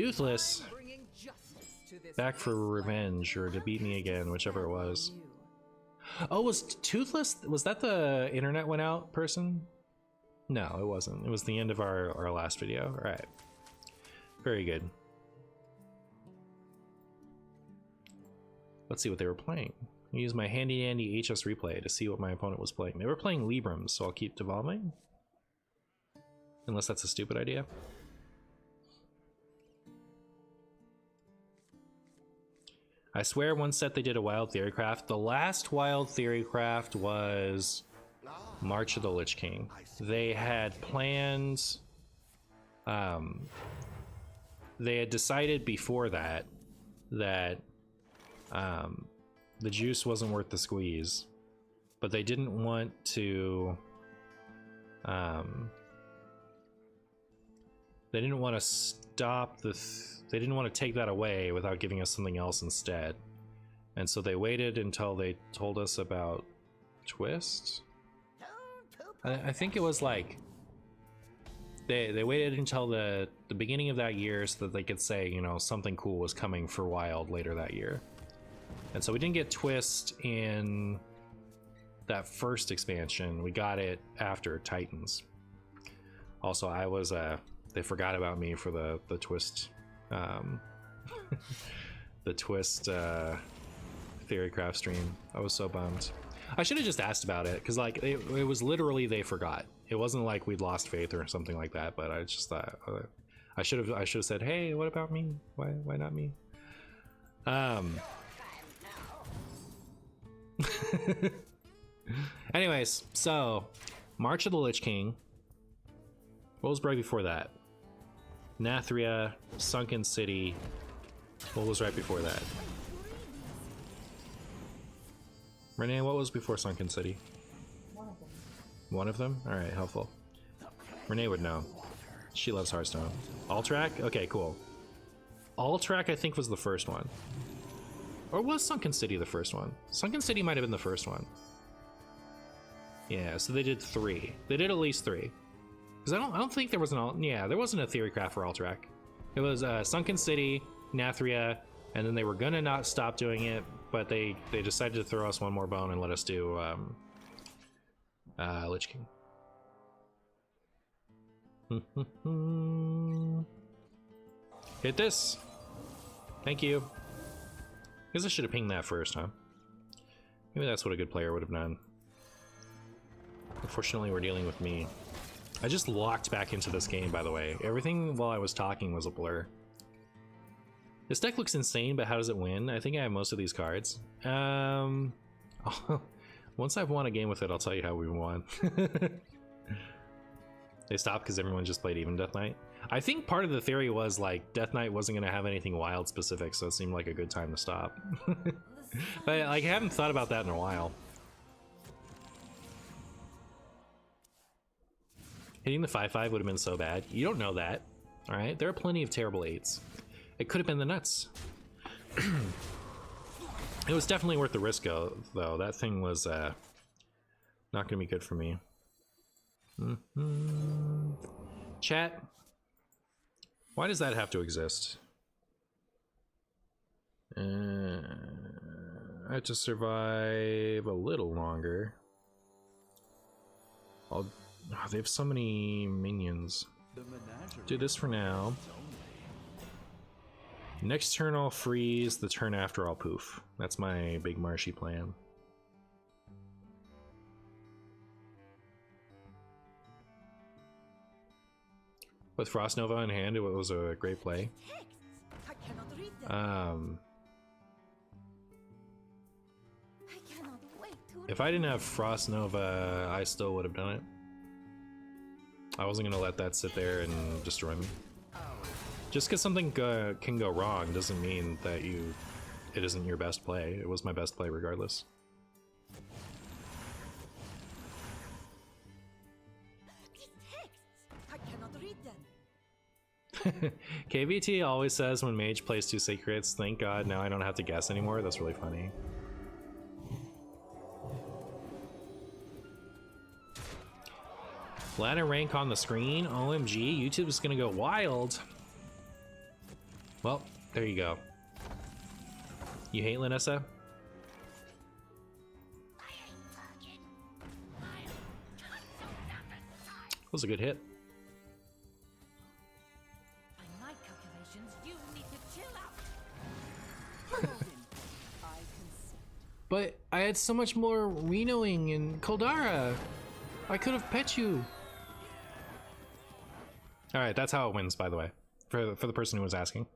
Toothless back for revenge or to beat me again, whichever it was. Oh, was Toothless, was that the internet went out person? No, it wasn't. It was the end of our last video. All right. Very good. Let's see what they were playing. I use my handy dandy HS replay to see what my opponent was playing. They were playing Librams, so I'll keep devolving. Unless that's a stupid idea. I swear one set they did a Wild Theorycraft. The last Wild Theorycraft was March of the Lich King. They had planned... they had decided before that the juice wasn't worth the squeeze, but they didn't want to they didn't want to stop they didn't want to take that away without giving us something else instead, and so they waited until they told us about Twist. I think it was like they waited until the beginning of that year so that they could say, you know, something cool was coming for Wild later that year. And so we didn't get Twist in that first expansion. We got it after Titans. Also, I was they forgot about me for the Twist the Twist Theorycraft stream. I was so bummed. I should have just asked about it, because like it was literally they forgot. It wasn't like we'd lost faith or something like that, but I just thought I should have said, hey, what about me? Why not me? Anyways, so March of the Lich King. What was right before that? Nathria, Sunken City. What was right before that? Renee, what was before Sunken City? One of them? Alright, helpful. Renee would know. She loves Hearthstone. Alterac? Okay, cool. Alterac, I think, was the first one. Or was Sunken City the first one? Sunken City might have been the first one. Yeah, so they did 3. They did at least 3. Because I don't think there was there wasn't a Theorycraft for Alterac. It was Sunken City, Nathria, and then they were gonna not stop doing it, but they decided to throw us one more bone and let us do Lich King. Hit this. Thank you. Guess I should have pinged that first, huh? Maybe that's what a good player would have done. Unfortunately, we're dealing with me. I just locked back into this game, by the way. Everything while I was talking was a blur. This deck looks insane, but how does it win? I think I have most of these cards. Once I've won a game with it, I'll tell you how we won. They stopped because everyone just played even Death Knight. I think part of the theory was like Death Knight wasn't going to have anything wild specific, so it seemed like a good time to stop. But like, I haven't thought about that in a while. Hitting the 5/5 would have been so bad. You don't know that, all right? There are plenty of terrible 8s. It could have been the nuts. It was definitely worth the risk, though. That thing was not going to be good for me. Chat, why does that have to exist? I have to survive a little longer. They have so many minions. Do this for now. Next turn I'll freeze, the turn after I'll poof. That's my big marshy plan. With Frost Nova in hand, it was a great play. If I didn't have Frost Nova, I still would have done it. I wasn't gonna let that sit there and destroy me. Just because something can go wrong doesn't mean that it isn't your best play. It was my best play regardless. KVT always says when Mage plays 2 secrets, thank God now I don't have to guess anymore. That's really funny. Ladder rank on the screen. OMG, YouTube is gonna go wild. Well, there you go. You hate Lanessa? That was a good hit. By my calculations, you need to chill out. But I had so much more Renoing and Koldara. I could have pet you. All right, that's how it wins, by the way, for the person who was asking.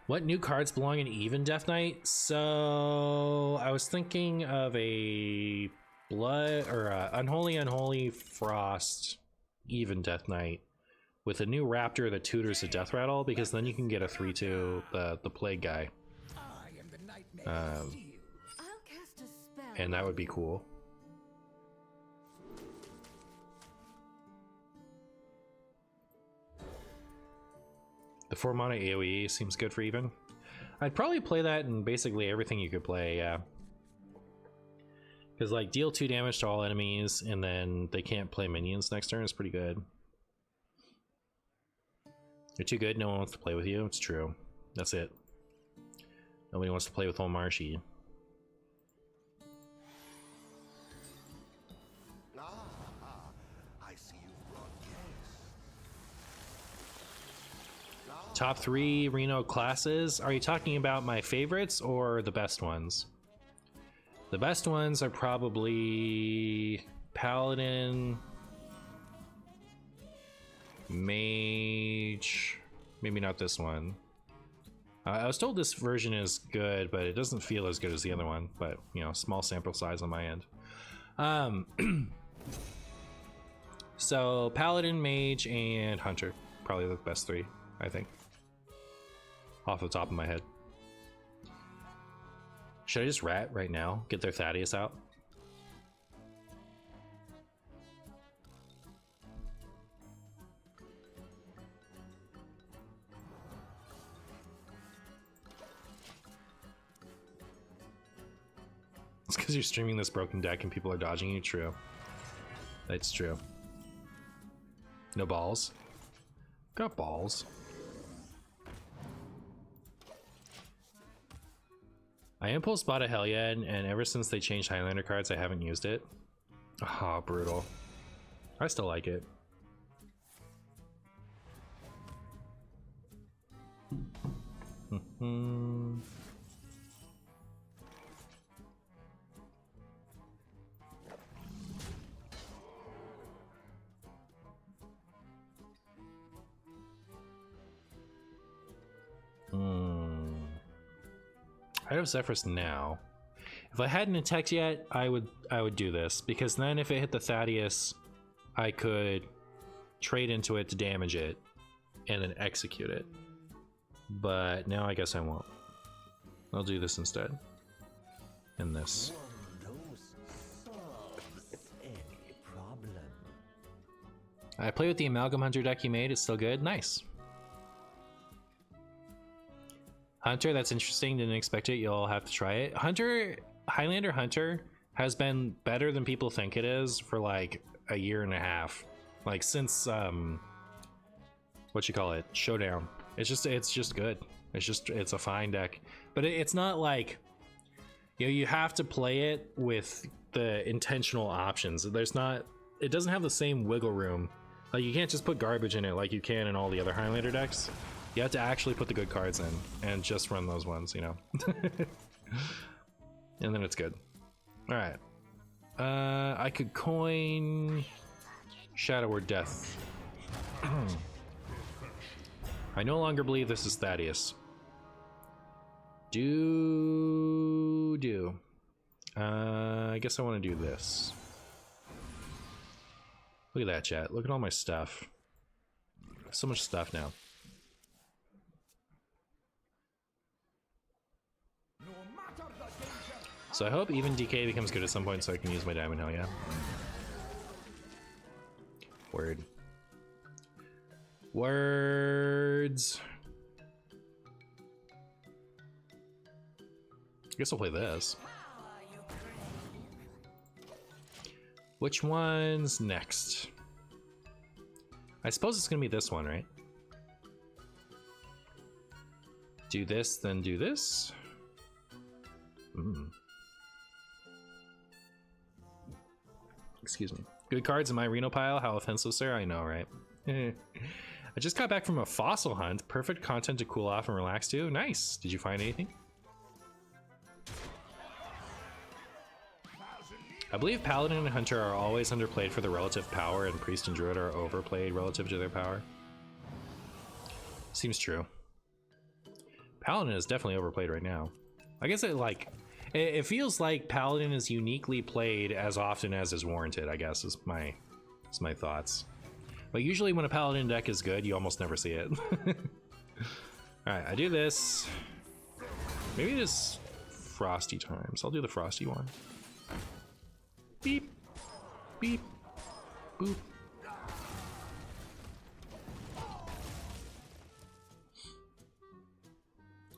What new cards belong in Even Death Knight? So I was thinking of a Blood or Unholy Frost Even Death Knight with a new Raptor that tutors a Death Rattle, because then you can get a 3/2 the Plague guy. And that would be cool. The 4-mana AoE seems good for Even. I'd probably play that in basically everything you could play, yeah. Because, like, deal 2 damage to all enemies, and then they can't play minions next turn is pretty good. You're too good, no one wants to play with you. It's true. That's it. Nobody wants to play with old Marshy. Top 3 Reno classes. Are you talking about my favorites or the best ones? The best ones are probably Paladin, Mage, maybe not this one. I was told this version is good, but it doesn't feel as good as the other one. But, you know, small sample size on my end. So Paladin, Mage, and Hunter. Probably the best 3, I think. Off the top of my head. Should I just rat right now? Get their Thaddeus out? It's because you're streaming this broken deck and people are dodging you. True. That's true. No balls. Got balls. I impulse bought a Hellion, and ever since they changed Highlander cards, I haven't used it. Ah, oh, brutal. I still like it. I have Zephyrus now. If I hadn't attacked yet, I would do this, because then if it hit the Thaddeus, I could trade into it to damage it and then execute it. But now I guess I won't. I'll do this instead. And this. I play with the Amalgam Hunter deck you made. It's still good. Nice. Hunter, that's interesting. Didn't expect it. You'll have to try it. Highlander Hunter has been better than people think it is for like a year and a half. Like since Showdown. It's just good. It's a fine deck. But it's not like, you know, you have to play it with the intentional options. It doesn't have the same wiggle room. Like you can't just put garbage in it like you can in all the other Highlander decks. You have to actually put the good cards in and just run those ones, you know. And then it's good. All right. I could coin Shadow or Death. I no longer believe this is Thaddeus. I guess I want to do this. Look at that, chat. Look at all my stuff. So much stuff now. So I hope even DK becomes good at some point so I can use my Diamond Hell, yeah. Word. Words. I guess I'll play this. Which one's next? I suppose it's gonna be this one, right? Do this, then do this. Excuse me. Good cards in my Reno pile. How offensive, sir? I know, right? I just got back from a fossil hunt. Perfect content to cool off and relax to. Nice. Did you find anything? I believe Paladin and Hunter are always underplayed for the relative power, and Priest and Druid are overplayed relative to their power. Seems true. Paladin is definitely overplayed right now. I guess it feels like Paladin is uniquely played as often as is warranted, I guess, is my thoughts. But usually when a Paladin deck is good, you almost never see it. Alright, I do this. Maybe it is Frosty times. I'll do the Frosty one. Beep. Beep. Boop.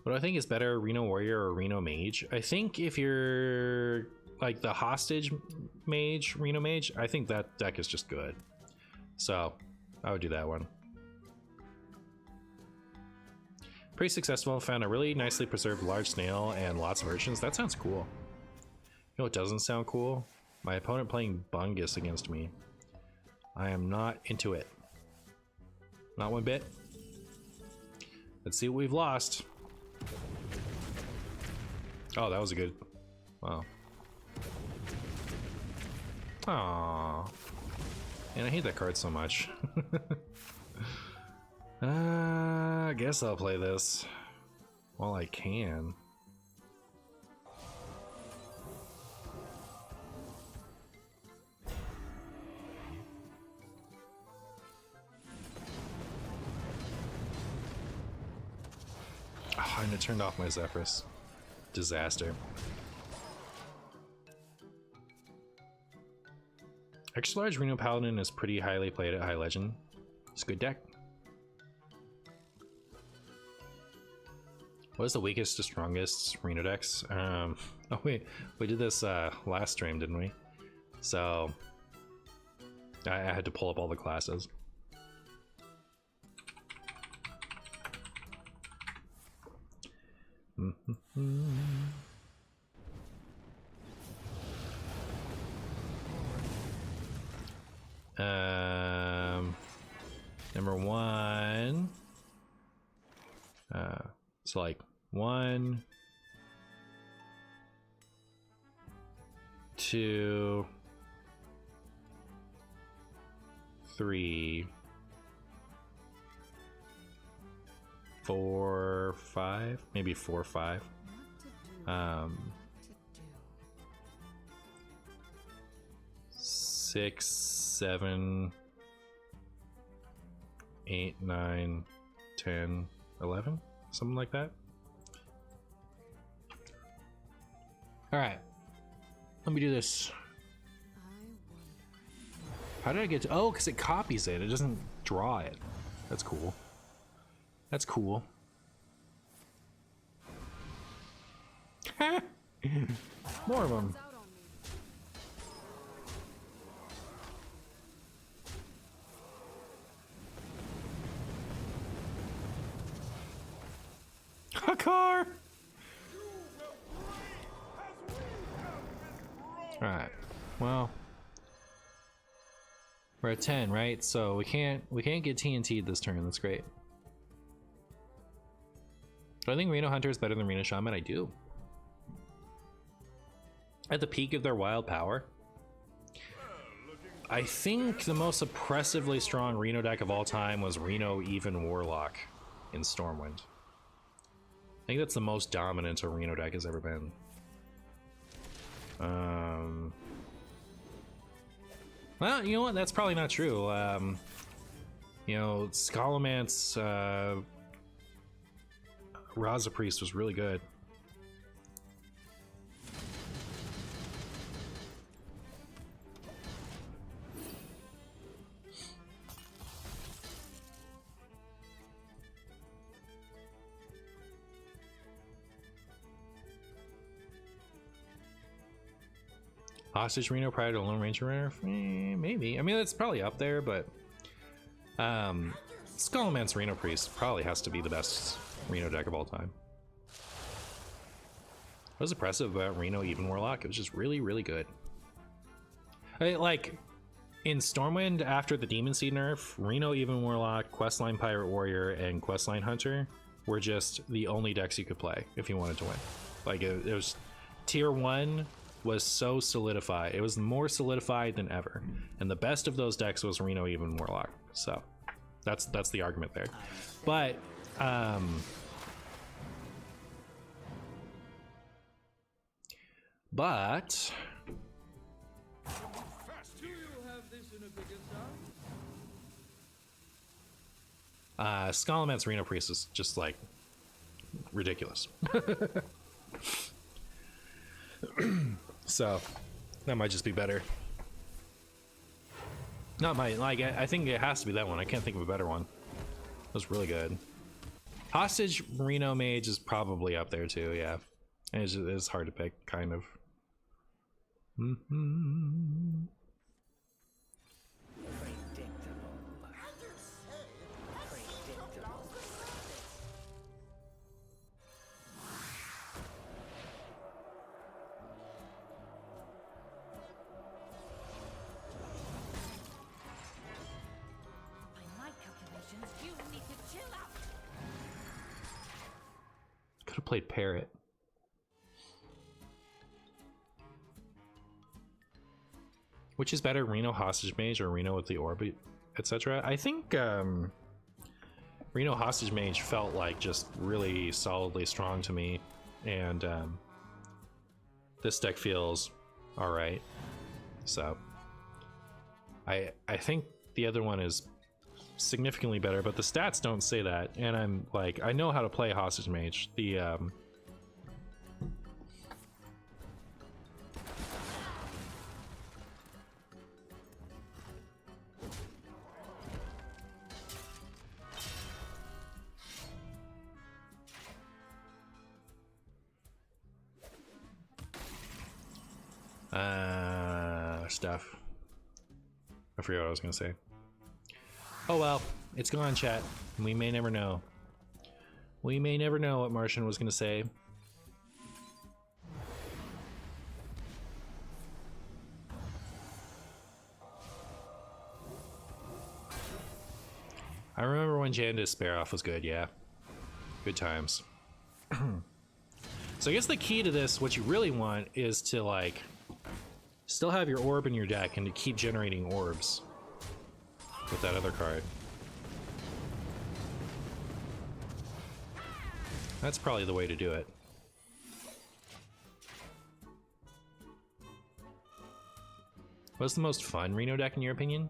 What do I think is better, Reno Warrior or Reno Mage? I think if you're like the Hostage Mage, Reno Mage, I think that deck is just good. So I would do that one. Pretty successful. Found a really nicely preserved large snail and lots of urchins. That sounds cool. You know what doesn't sound cool? My opponent playing Bungus against me. I am not into it. Not one bit. Let's see what we've lost. Oh, that was a good... Wow. Aww. And I hate that card so much. I guess I'll play this while I can. Oh, and it turned off my Zephyrus. Disaster. Extra large Reno Paladin is pretty highly played at High Legend. It's a good deck. What is the weakest to strongest Reno decks? Oh wait, we did this last stream, didn't we? So I had to pull up all the classes. Number one. So like 1, 2, 3, 4, 5, maybe 4, 5. 6, 7, 8, 9, 10, 11, something like that. All right, let me do this. How did I get to? Oh, because it copies it. It doesn't draw it. That's cool. That's cool. More of them. A car. All right. Well, we're at 10, right? So we can't get TNT'd this turn. That's great. Do I think Reno Hunter is better than Reno Shaman? I do. At the peak of their wild power, I think the most oppressively strong Reno deck of all time was Reno Even Warlock in Stormwind. I think that's the most dominant a Reno deck has ever been. Well, you know what? That's probably not true. You know, Scholomance, Raza Priest was really good. Hostage Reno prior to Lone Ranger Runner? Maybe. I mean, that's probably up there, but Scholomance Reno Priest probably has to be the best Reno deck of all time. What was impressive about Reno Even Warlock? It was just really, really good. Like, in Stormwind, after the Demon Seed nerf, Reno Even Warlock, Questline Pirate Warrior, and Questline Hunter were just the only decks you could play if you wanted to win. Like, it was... Tier 1 was so solidified. It was more solidified than ever. And the best of those decks was Reno Even Warlock. So, that's the argument there. But, Scalaman's Reno Priest is just like ridiculous. So that might just be better. Not my, like, I think it has to be that one. I can't think of a better one. That was really good. Hostage Reno Mage is probably up there too, yeah. It's hard to pick, kind of. Could have played Parrot. Which is better, Reno Hostage Mage or Reno with the Orb, etc.? I think Reno Hostage Mage felt like just really solidly strong to me, and this deck feels alright. So I think the other one is significantly better, but the stats don't say that, and I'm like, I know how to play Hostage Mage. The stuff. I forgot what I was gonna say. Oh well, it's gone, chat. We may never know. We may never know what Martian was gonna say. I remember when Janda's Spare Off was good, yeah. Good times. So I guess the key to this, what you really want, is to like still have your orb in your deck and to keep generating orbs with that other card. That's probably the way to do it. What's the most fun Reno deck in your opinion?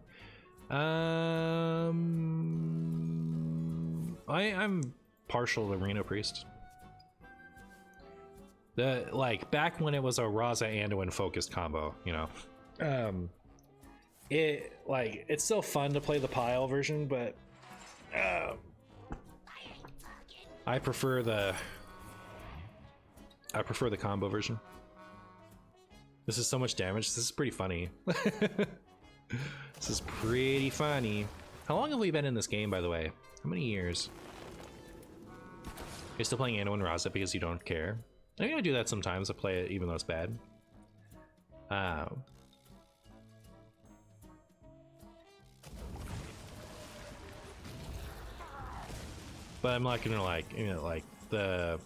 I'm partial to Reno Priest. The like back when it was a Raza Anduin focused combo, you know. It's still fun to play the pile version, but I prefer the combo version. This is so much damage. This is pretty funny. This is pretty funny. How long have we been in this game, by the way? How many years? You're still playing Anduin Raza because you don't care? I'm gonna do that sometimes. I play it even though it's bad. But I'm not gonna like, you know, like the.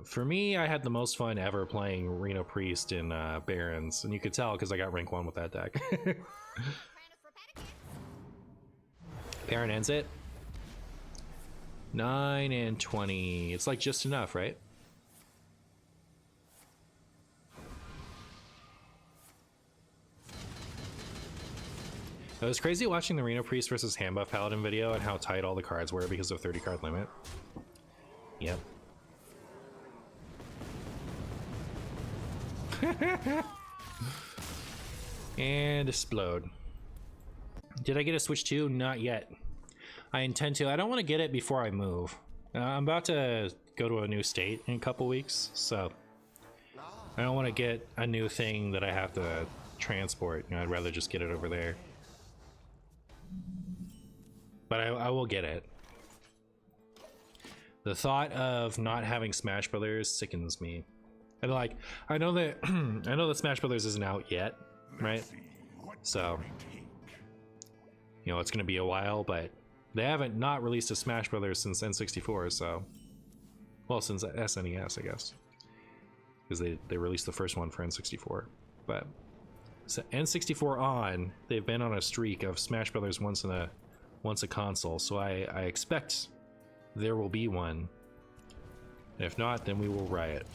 For me, I had the most fun ever playing Reno Priest in Barons, and you could tell because I got rank 1 with that deck. Baron ends it. 9 and 20. It's like just enough, right? It was crazy watching the Reno Priest versus Handbuff Paladin video and how tight all the cards were because of 30 card limit. Yep. And explode. Did I get a Switch 2? Not yet. I intend to. I don't want to get it before I move. I'm about to go to a new state in a couple weeks, so I don't want to get a new thing that I have to transport. You know, I'd rather just get it over there. But I will get it. The thought of not having Smash Brothers sickens me. And like, I know that I know that Smash Brothers isn't out yet, right? So, you know, it's gonna be a while, but they haven't not released a Smash Brothers since N64, so, well, since SNES, I guess, because they released the first one for N64. But so N64 on, they've been on a streak of Smash Brothers once a console, so I expect there will be one. And if not, then we will riot.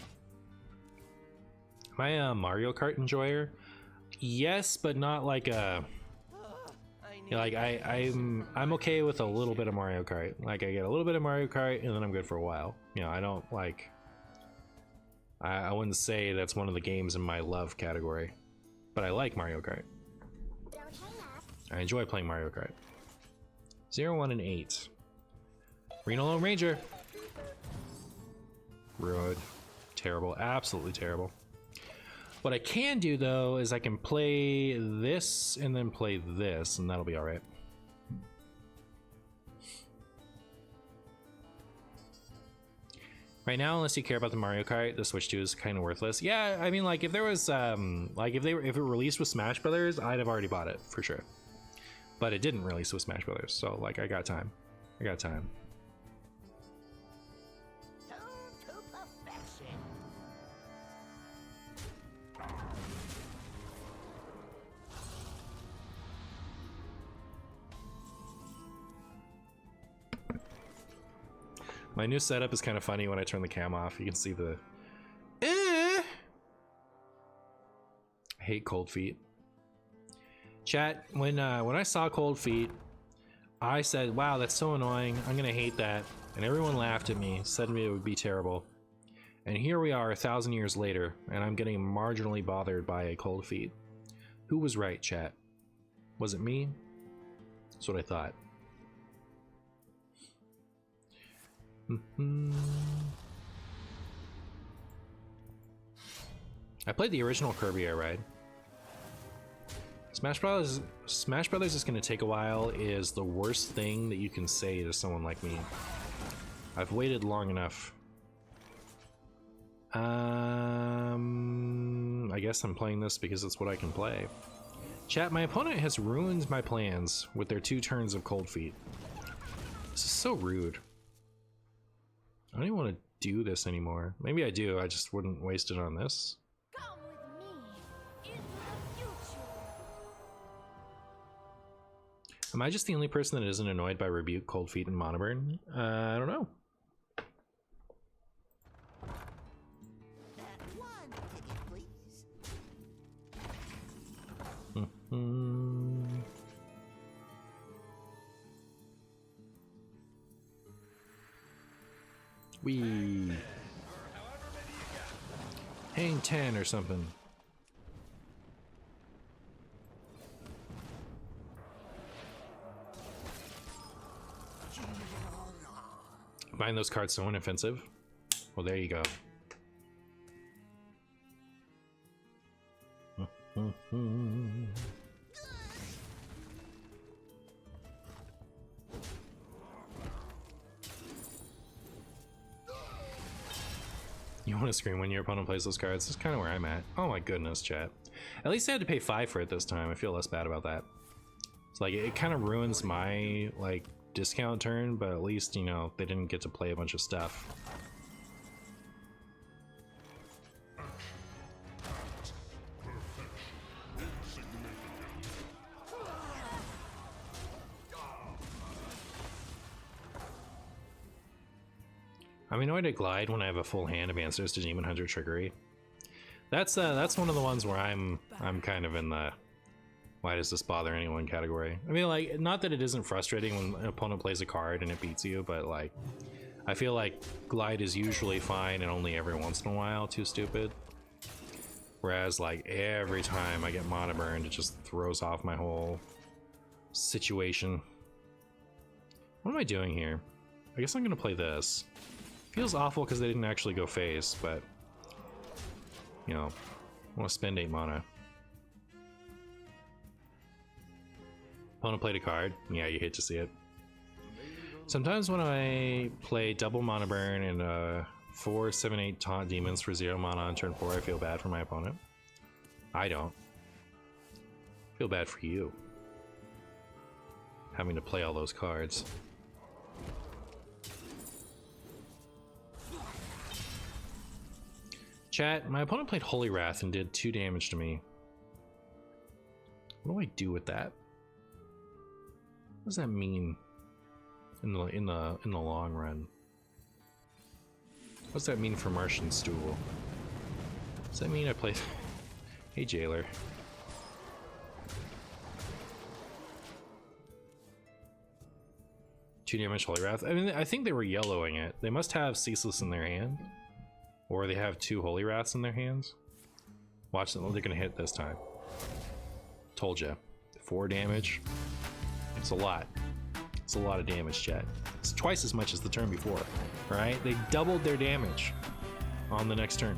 Am I a Mario Kart enjoyer? Yes, but not like a. You know, like I'm okay with a little bit of Mario Kart. Like I get a little bit of Mario Kart and then I'm good for a while. You know, I don't like. I wouldn't say that's one of the games in my love category, but I like Mario Kart. I enjoy playing Mario Kart. 0, 1, and 8. Reno Lone Ranger. Rude. Terrible. Absolutely terrible. What I can do though is I can play this and then play this, and that'll be all right. Right now, unless you care about the Mario Kart, the Switch 2 is kind of worthless. Yeah, I mean, like if there was like if it released with Smash Brothers, I'd have already bought it for sure. But it didn't release with Smash Brothers, so like I got time. I got time. My new setup is kind of funny when I turn the cam off. You can see the. I hate cold feet. Chat, when I saw cold feet, I said, "Wow, that's so annoying. I'm gonna hate that." And everyone laughed at me, said to me it would be terrible. And here we are, 1,000 years later, and I'm getting marginally bothered by a cold feet. Who was right, chat? Was it me? That's what I thought. I played the original Kirby Air Ride. Smash Brothers is going to take a while is the worst thing that you can say to someone like me. I've waited long enough. I guess I'm playing this because it's what I can play. Chat, my opponent has ruined my plans with their 2 turns of cold feet. This is so rude. I don't even want to do this anymore. Maybe I do, I just wouldn't waste it on this. Come with me into the future. Am I just the only person that isn't annoyed by Rebuke, Cold Feet, and Monoburn? I don't know. That one ticket, please. We hang 10 or something. Find those cards so inoffensive. Well, there you go. You want to scream when your opponent plays those cards? That's kind of where I'm at. Oh my goodness, chat. At least I had to pay 5 for it this time. I feel less bad about that. It's like it kind of ruins my like discount turn, but at least, you know, they didn't get to play a bunch of stuff. I'm annoyed at Glide when I have a full hand of answers to Demon Hunter Trickery. That's one of the ones where I'm kind of in the why does this bother anyone category. I mean, like, not that it isn't frustrating when an opponent plays a card and it beats you, but like, I feel like Glide is usually fine and only every once in a while too stupid. Whereas like every time I get Mana Burned, it just throws off my whole situation. What am I doing here? I guess I'm gonna play this. Feels awful because they didn't actually go face, but you know, I want to spend 8 mana. Opponent played a card. Yeah, you hate to see it. Sometimes when I play double mana burn and 4/7/8 taunt demons for 0 mana on turn 4, I feel bad for my opponent. I don't. I feel bad for you. Having to play all those cards. Chat, my opponent played Holy Wrath and did 2 damage to me. What do I do with that? What does that mean in the long run? What's that mean for Martian Stool? Does that mean I play? Hey, Jailer. Two damage Holy Wrath. I mean, I think they were yellowing it. They must have Ceaseless in their hand, or they have 2 Holy Wraths in their hands. Watch them. They're gonna hit this time. Told ya. 4 damage. It's a lot. It's a lot of damage, chat. It's twice as much as the turn before, right? They doubled their damage on the next turn.